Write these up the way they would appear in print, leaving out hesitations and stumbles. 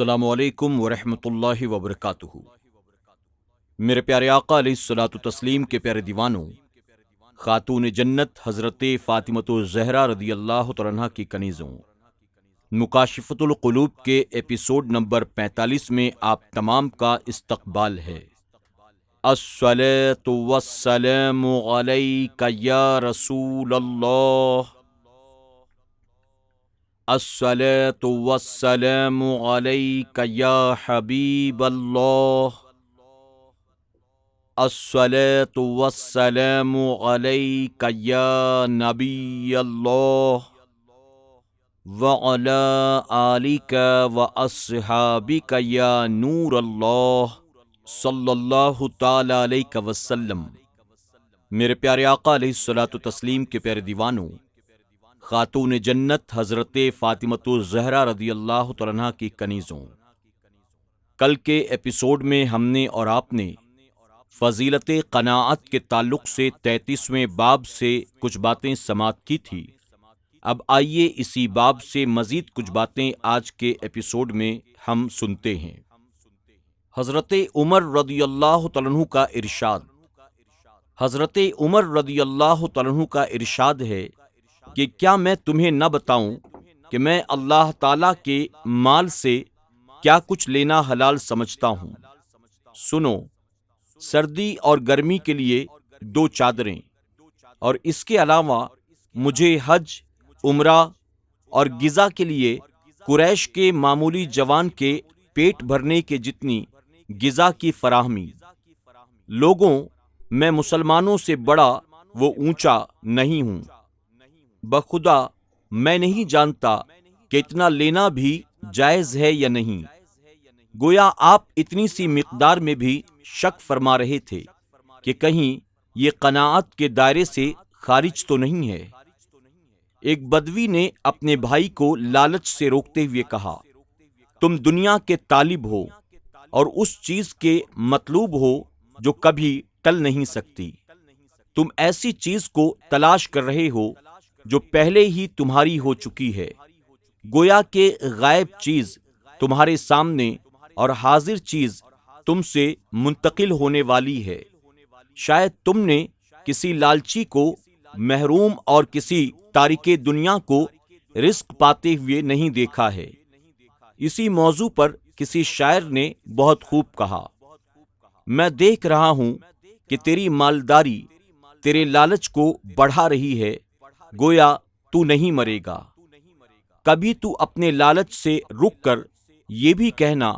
السلام علیکم ورحمۃ اللہ وبرکاتہ۔ میرے پیارے آقا علیہ الصلوۃ والتسلیم کے پیارے دیوانوں، خاتون جنت حضرت فاطمۃ الزہرا رضی اللہ تعالیٰ عنہا کی کنیزوں، مکاشفۃ القلوب کے ایپیسوڈ نمبر 45 میں آپ تمام کا استقبال ہے۔ الصلاۃ والسلام علیک یا رسول اللہ، الصلاۃ والسلام علیک یا حبیب اللہ، الصلاۃ والسلام علیک یا نبی اللہ، وعلی آلک واصحابک یا نور اللہ، صلی اللہ تعالی علیہ وسلم۔ میرے پیارے آقا علیہ الصلوۃ والتسلیم کے پیارے دیوانوں، خاتون جنت حضرت فاطمۃ الزہرا رضی اللہ تعالیٰ عنہا کی کنیزوں، کل کے ایپیسوڈ میں ہم نے اور آپ نے فضیلت قناعت کے تعلق سے 33ویں باب سے کچھ باتیں سماعت کی تھی۔ اب آئیے اسی باب سے مزید کچھ باتیں آج کے ایپیسوڈ میں ہم سنتے ہیں۔ حضرت عمر رضی اللہ تعالیٰ عنہ کا ارشاد، حضرت عمر رضی اللہ تعالیٰ عنہ کا ارشاد ہے کہ کیا میں تمہیں نہ بتاؤں کہ میں اللہ تعالیٰ کے مال سے کیا کچھ لینا حلال سمجھتا ہوں؟ سنو، سردی اور گرمی کے لیے 2 چادریں، اور اس کے علاوہ مجھے حج، عمرہ اور غذا کے لیے قریش کے معمولی جوان کے پیٹ بھرنے کے جتنی غذا کی فراہمی۔ لوگوں، میں مسلمانوں سے بڑا و اونچا نہیں ہوں، بخدا میں نہیں جانتا کہ اتنا لینا بھی جائز ہے یا نہیں۔ گویا آپ اتنی سی مقدار میں بھی شک فرما رہے تھے کہ کہیں یہ قناعت کے دائرے سے خارج تو نہیں ہے۔ ایک بدوی نے اپنے بھائی کو لالچ سے روکتے ہوئے کہا، تم دنیا کے طالب ہو اور اس چیز کے مطلوب ہو جو کبھی ٹل نہیں سکتی۔ تم ایسی چیز کو تلاش کر رہے ہو جو پہلے ہی تمہاری ہو چکی ہے۔ گویا کہ غائب چیز تمہارے سامنے اور حاضر چیز تم سے منتقل ہونے والی ہے۔ شاید تم نے کسی لالچی کو محروم اور کسی تارک دنیا کو رزق پاتے ہوئے نہیں دیکھا ہے۔ اسی موضوع پر کسی شاعر نے بہت خوب کہا، میں دیکھ رہا ہوں کہ تیری مالداری تیرے لالچ کو بڑھا رہی ہے، گویا تو نہیں مرے گا۔ کبھی تو اپنے لالچ سے رک کر یہ بھی کہنا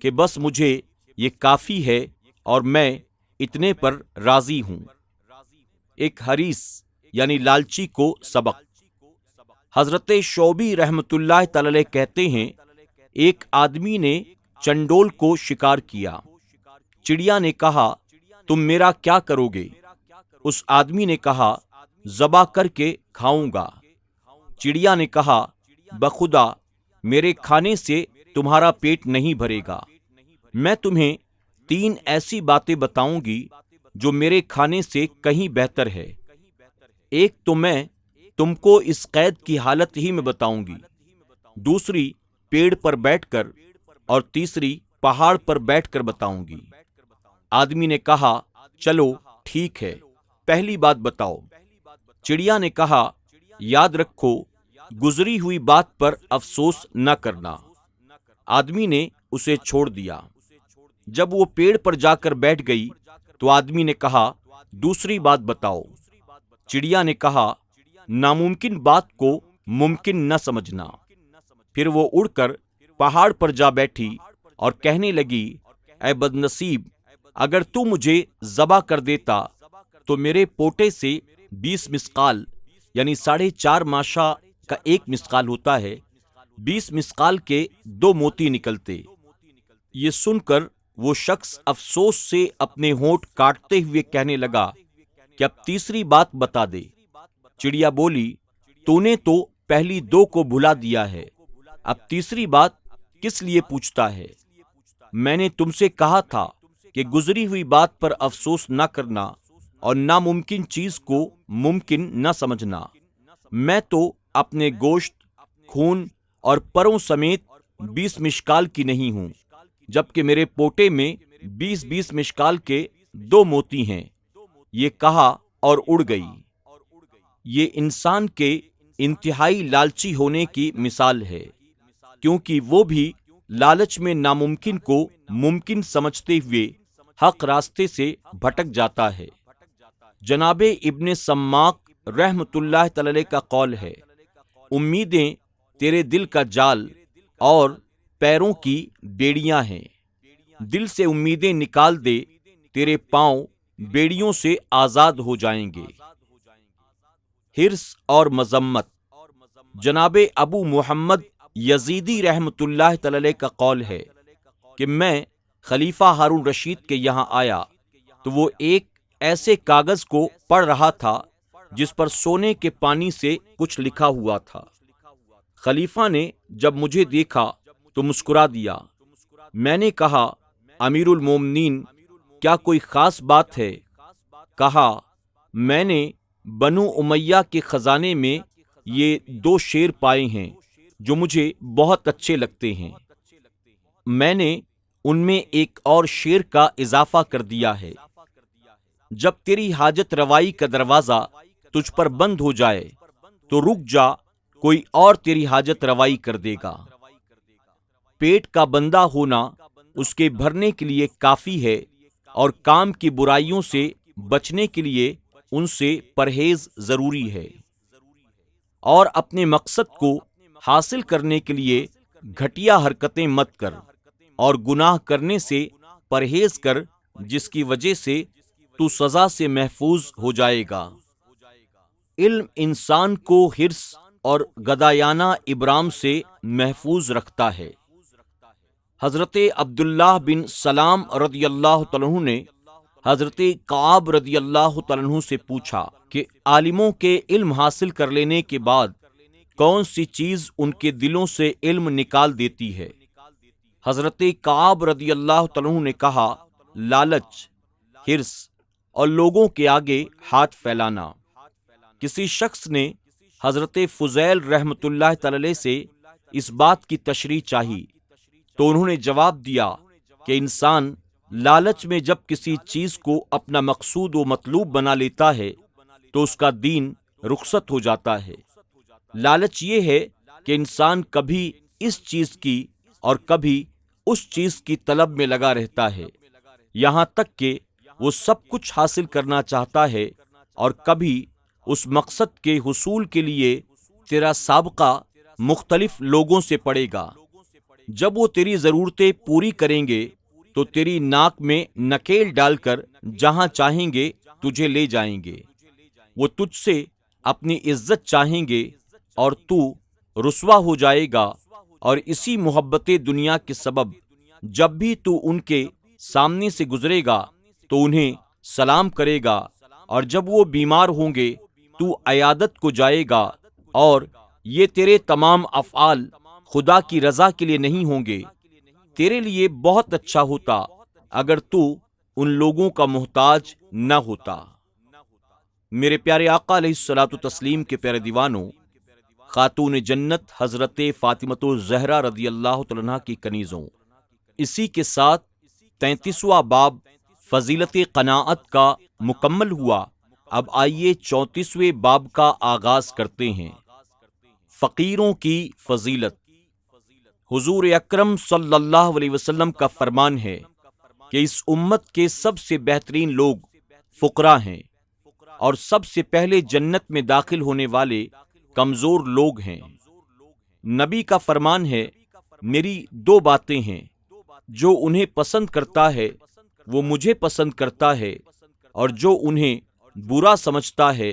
کہ بس مجھے یہ کافی ہے اور میں اتنے پر راضی ہوں۔ ایک حریص یعنی لالچی کو سبق۔ حضرت شعبی رحمۃ اللہ تعالی علیہ کہتے ہیں، ایک آدمی نے چنڈول کو شکار کیا۔ چڑیا نے کہا، تم میرا کیا کرو گے؟ اس آدمی نے کہا، ذبح کر کے کھاؤں گا۔ چڑیا نے کہا، بخدا میرے کھانے سے تمہارا پیٹ نہیں بھرے گا۔ میں تمہیں 3 ایسی باتیں بتاؤں گی جو میرے کھانے سے کہیں بہتر ہے۔ ایک تو میں تم کو اس قید کی حالت ہی میں بتاؤں گی، دوسری پیڑ پر بیٹھ کر، اور تیسری پہاڑ پر بیٹھ کر بتاؤں گی۔ آدمی نے کہا، چلو ٹھیک ہے، پہلی بات بتاؤ۔ چڑیا نے کہا، یاد رکھو گزری ہوئی بات پر افسوس نہ کرنا۔ آدمی نے اسے چھوڑ دیا۔ جب وہ پیڑ پر جا کر بیٹھ گئی تو آدمی نے کہا، دوسری بات بتاؤ۔ چڑیا نے کہا، ناممکن بات کو ممکن نہ سمجھنا۔ پھر وہ اڑ کر پہاڑ پر جا بیٹھی اور کہنے لگی، اے بدنصیب، اگر تو مجھے ذبح کر دیتا تو میرے پوٹے سے 20 مسقال یعنی 4.5 ماشا کا 1 مسقال ہوتا ہے، 20 مسقال کے 2 موتی نکلتے۔ یہ سن کر وہ شخص افسوس سے اپنے ہونٹ کاٹتے ہوئے کہنے لگا کہ اب تیسری بات بتا دے۔ چڑیا بولی، تو نے تو پہلی 2 کو بھلا دیا ہے، اب تیسری بات کس لیے پوچھتا ہے؟ میں نے تم سے کہا تھا کہ گزری ہوئی بات پر افسوس نہ کرنا اور ناممکن چیز کو ممکن نہ سمجھنا۔ میں تو اپنے گوشت، خون اور پروں سمیت 20 مشکال کی نہیں ہوں، جبکہ میرے پوٹے میں 20 مشکال کے 2 موتی ہیں۔ یہ کہا اور اڑ گئی۔ یہ انسان کے انتہائی لالچی ہونے کی مثال ہے، کیونکہ وہ بھی لالچ میں ناممکن کو ممکن سمجھتے ہوئے حق راستے سے بھٹک جاتا ہے۔ جناب ابن سماک رحمۃ اللہ تعالی کا قول ہے، امیدیں تیرے دل کا جال اور پیروں کی بیڑیاں ہیں۔ دل سے امیدیں نکال دے، تیرے پاؤں بیڑیوں سے آزاد ہو جائیں گے۔ حرص اور مذمت۔ جناب ابو محمد یزیدی رحمۃ اللہ تعالی کا قول ہے کہ میں خلیفہ ہارون رشید کے یہاں آیا تو وہ ایک ایسے کاغذ کو پڑھ رہا تھا جس پر سونے کے پانی سے کچھ لکھا ہوا تھا۔ خلیفہ نے جب مجھے دیکھا تو مسکرا دیا۔ میں نے کہا، امیر المومنین، کیا کوئی خاص بات ہے؟ کہا، میں نے بنو امیہ کے خزانے میں یہ 2 شعر پائے ہیں جو مجھے بہت اچھے لگتے ہیں۔ میں نے ان میں ایک اور شعر کا اضافہ کر دیا ہے، جب تیری حاجت روائی کا دروازہ تجھ پر بند ہو جائے تو رک جا، کوئی اور تیری حاجت روائی کر دے گا۔ پیٹ کا بندہ ہونا اس کے بھرنے کے لیے کافی ہے، اور کام کی برائیوں سے بچنے کے لیے ان سے پرہیز ضروری ہے۔ اور اپنے مقصد کو حاصل کرنے کے لیے گھٹیا حرکتیں مت کر، اور گناہ کرنے سے پرہیز کر، جس کی وجہ سے تو سزا سے محفوظ ہو جائے گا۔ علم انسان کو حرص اور گدایانہ ابرام سے محفوظ رکھتا ہے۔ حضرت عبداللہ بن سلام رضی اللہ تعالیٰ عنہ نے حضرت کعب رضی اللہ تعالیٰ عنہ سے پوچھا کہ عالموں کے علم حاصل کر لینے کے بعد کون سی چیز ان کے دلوں سے علم نکال دیتی ہے؟ حضرت کعب رضی اللہ تعالیٰ عنہ نے کہا، لالچ، حرص اور لوگوں کے آگے ہاتھ پھیلانا۔ کسی شخص نے حضرت فضیل رحمۃ اللہ تعالی سے اس بات کی تشریح چاہی تو انہوں نے جواب دیا کہ انسان لالچ میں جب کسی چیز کو اپنا مقصود و مطلوب بنا لیتا ہے تو اس کا دین رخصت ہو جاتا ہے۔ لالچ یہ ہے کہ انسان کبھی اس چیز کی اور کبھی اس چیز کی طلب میں لگا رہتا ہے، یہاں تک کہ وہ سب کچھ حاصل کرنا چاہتا ہے، اور کبھی اس مقصد کے حصول کے لیے تیرا سابقہ مختلف لوگوں سے پڑے گا۔ جب وہ تیری ضرورتیں پوری کریں گے تو تیری ناک میں نکیل ڈال کر جہاں چاہیں گے تجھے لے جائیں گے۔ وہ تجھ سے اپنی عزت چاہیں گے اور تو رسوا ہو جائے گا، اور اسی محبت دنیا کے سبب جب بھی تو ان کے سامنے سے گزرے گا تو انہیں سلام کرے گا، اور جب وہ بیمار ہوں گے تو عیادت کو جائے گا، اور یہ تیرے تمام افعال خدا کی رضا کے لیے نہیں ہوں گے۔ تیرے لیے بہت اچھا ہوتا اگر تو ان لوگوں کا محتاج نہ ہوتا۔ میرے پیارے آقا علیہ الصلوۃ والتسلیم کے پیارے دیوانوں، خاتون جنت حضرت فاطمۃ الزہرا رضی اللہ تعالیٰ عنہا کی کنیزوں، اسی کے ساتھ 33واں باب فضیلت قناعت کا مکمل ہوا۔ اب آئیے 34ویں باب کا آغاز کرتے ہیں۔ فقیروں کی فضیلت۔ حضور اکرم صلی اللہ علیہ وسلم کا فرمان ہے کہ اس امت کے سب سے بہترین لوگ فقراء ہیں، اور سب سے پہلے جنت میں داخل ہونے والے کمزور لوگ ہیں۔ نبی کا فرمان ہے، میری 2 باتیں ہیں، جو انہیں پسند کرتا ہے وہ مجھے پسند کرتا ہے، اور جو انہیں برا سمجھتا ہے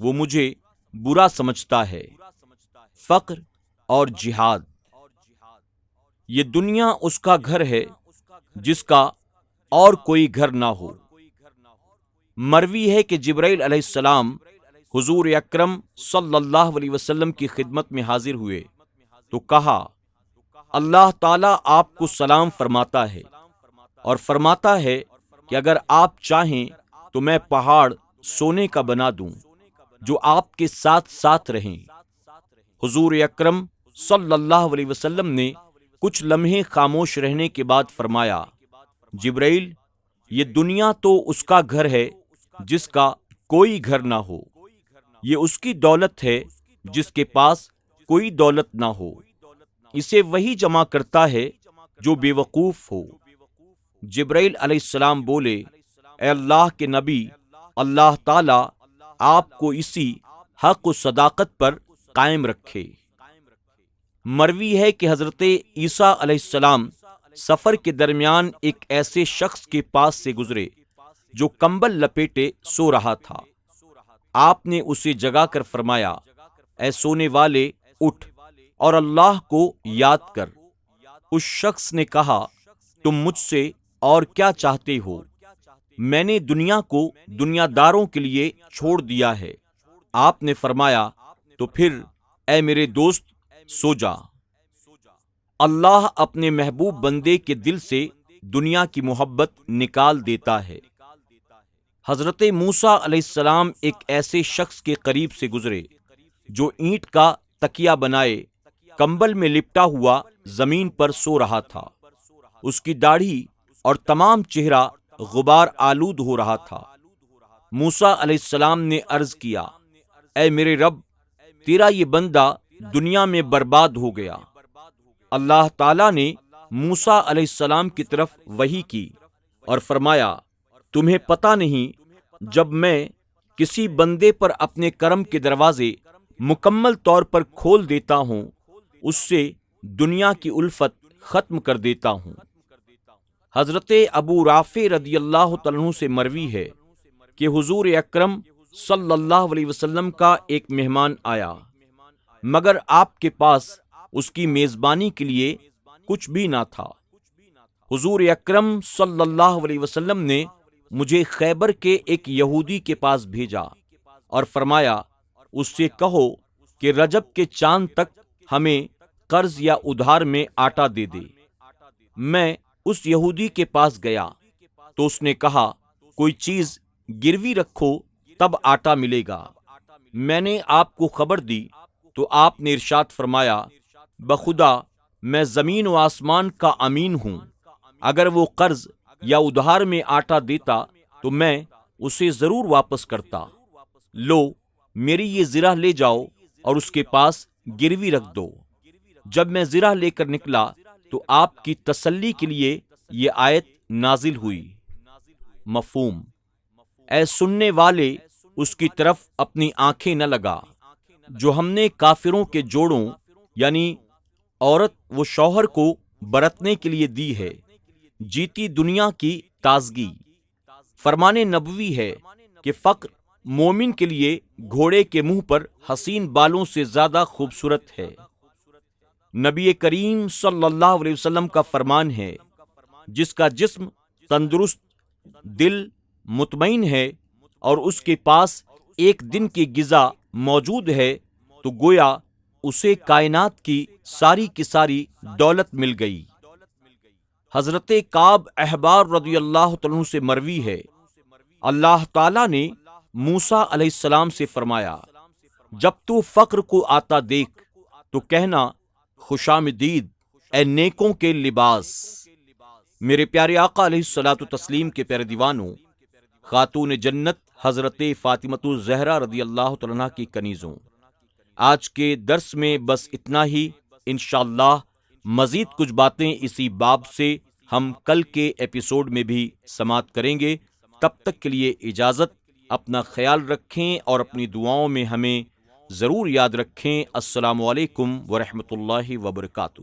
وہ مجھے برا سمجھتا ہے، فقر اور جہاد۔ یہ دنیا اس کا گھر ہے جس کا اور کوئی گھر نہ ہو۔ مروی ہے کہ جبرائیل علیہ السلام حضور اکرم صلی اللہ علیہ وسلم کی خدمت میں حاضر ہوئے تو کہا، اللہ تعالیٰ آپ کو سلام فرماتا ہے، اور فرماتا ہے کہ اگر آپ چاہیں تو میں پہاڑ سونے کا بنا دوں جو آپ کے ساتھ ساتھ رہیں۔ حضور اکرم صلی اللہ علیہ وسلم نے کچھ لمحے خاموش رہنے کے بعد فرمایا، جبرائیل، یہ دنیا تو اس کا گھر ہے جس کا کوئی گھر نہ ہو، یہ اس کی دولت ہے جس کے پاس کوئی دولت نہ ہو، اسے وہی جمع کرتا ہے جو بے وقوف ہو۔ جبرائیل علیہ السلام بولے، اے اللہ کے نبی، اللہ تعالیٰ آپ کو اسی حق و صداقت پر قائم رکھے۔ مروی ہے کہ حضرت عیسیٰ علیہ السلام سفر کے درمیان ایک ایسے شخص کے پاس سے گزرے جو کمبل لپیٹے سو رہا تھا۔ آپ نے اسے جگا کر فرمایا، اے سونے والے، اٹھ اور اللہ کو یاد کر۔ اس شخص نے کہا، تم مجھ سے اور کیا چاہتے ہو؟ میں نے دنیا کو دنیا داروں کے لیے چھوڑ دیا ہے۔ آپ نے فرمایا، تو پھر اے میرے دوست سو جا۔ اللہ اپنے محبوب بندے کے دل سے دنیا کی محبت نکال دیتا ہے۔ حضرت موسیٰ علیہ السلام ایک ایسے شخص کے قریب سے گزرے جو اینٹ کا تکیہ بنائے کمبل میں لپٹا ہوا زمین پر سو رہا تھا۔ اس کی داڑھی اور تمام چہرہ غبار آلود ہو رہا تھا۔ موسیٰ علیہ السلام نے عرض کیا، اے میرے رب، تیرا یہ بندہ دنیا میں برباد ہو گیا۔ اللہ تعالیٰ نے موسیٰ علیہ السلام کی طرف وحی کی اور فرمایا، تمہیں پتہ نہیں جب میں کسی بندے پر اپنے کرم کے دروازے مکمل طور پر کھول دیتا ہوں، اس سے دنیا کی الفت ختم کر دیتا ہوں۔ حضرت ابو رافع رضی اللہ تعالیٰ عنہ سے مروی ہے کہ حضور اکرم صلی اللہ علیہ وسلم کا ایک مہمان آیا، مگر آپ کے پاس اس کی میزبانی کے لیے کچھ بھی نہ تھا۔ حضور اکرم صلی اللہ علیہ وسلم نے مجھے خیبر کے ایک یہودی کے پاس بھیجا اور فرمایا، اس سے کہو کہ رجب کے چاند تک ہمیں قرض یا ادھار میں آٹا دے دے۔ میں اس یہودی کے پاس گیا تو اس نے کہا، کوئی چیز گروی رکھو تب آٹا ملے گا۔ میں نے آپ کو خبر دی تو آپ نے ارشاد فرمایا، بخدا میں زمین و آسمان کا امین ہوں، اگر وہ قرض یا ادھار میں آٹا دیتا تو میں اسے ضرور واپس کرتا۔ لو، میری یہ زرہ لے جاؤ اور اس کے پاس گروی رکھ دو۔ جب میں زرہ لے کر نکلا تو آپ کی تسلی کے لیے یہ آیت نازل ہوئی۔ مفہوم: اے سننے والے، اس کی طرف اپنی آنکھیں نہ لگا جو ہم نے کافروں کے جوڑوں یعنی عورت و شوہر کو برتنے کے لیے دی ہے، جیتی دنیا کی تازگی۔ فرمان نبوی ہے کہ فقر مومن کے لیے گھوڑے کے منہ پر حسین بالوں سے زیادہ خوبصورت ہے۔ نبی کریم صلی اللہ علیہ وسلم کا فرمان ہے، جس کا جسم تندرست، دل مطمئن ہے اور اس کے پاس ایک دن کی غذا موجود ہے تو گویا اسے کائنات کی ساری دولت مل گئی۔ حضرت کعب احبار رضی اللہ تعالیٰ عنہ سے مروی ہے، اللہ تعالیٰ نے موسیٰ علیہ السلام سے فرمایا، جب تو فقر کو آتا دیکھ تو کہنا، خوش آمدید اے نیکوں کے لباس۔ میرے پیارے آقا علیہ الصلوۃ والتسلیم کے پیارے دیوانوں، خاتون جنت حضرت فاطمۃ الزہرا رضی اللہ تعالیٰ عنہا کی کنیزوں، آج کے درس میں بس اتنا ہی۔ انشاءاللہ مزید کچھ باتیں اسی باب سے ہم کل کے ایپیسوڈ میں بھی سماعت کریں گے۔ تب تک کے لیے اجازت، اپنا خیال رکھیں اور اپنی دعاؤں میں ہمیں ضرور یاد رکھیں۔ السلام علیکم ورحمۃ اللہ وبرکاتہ۔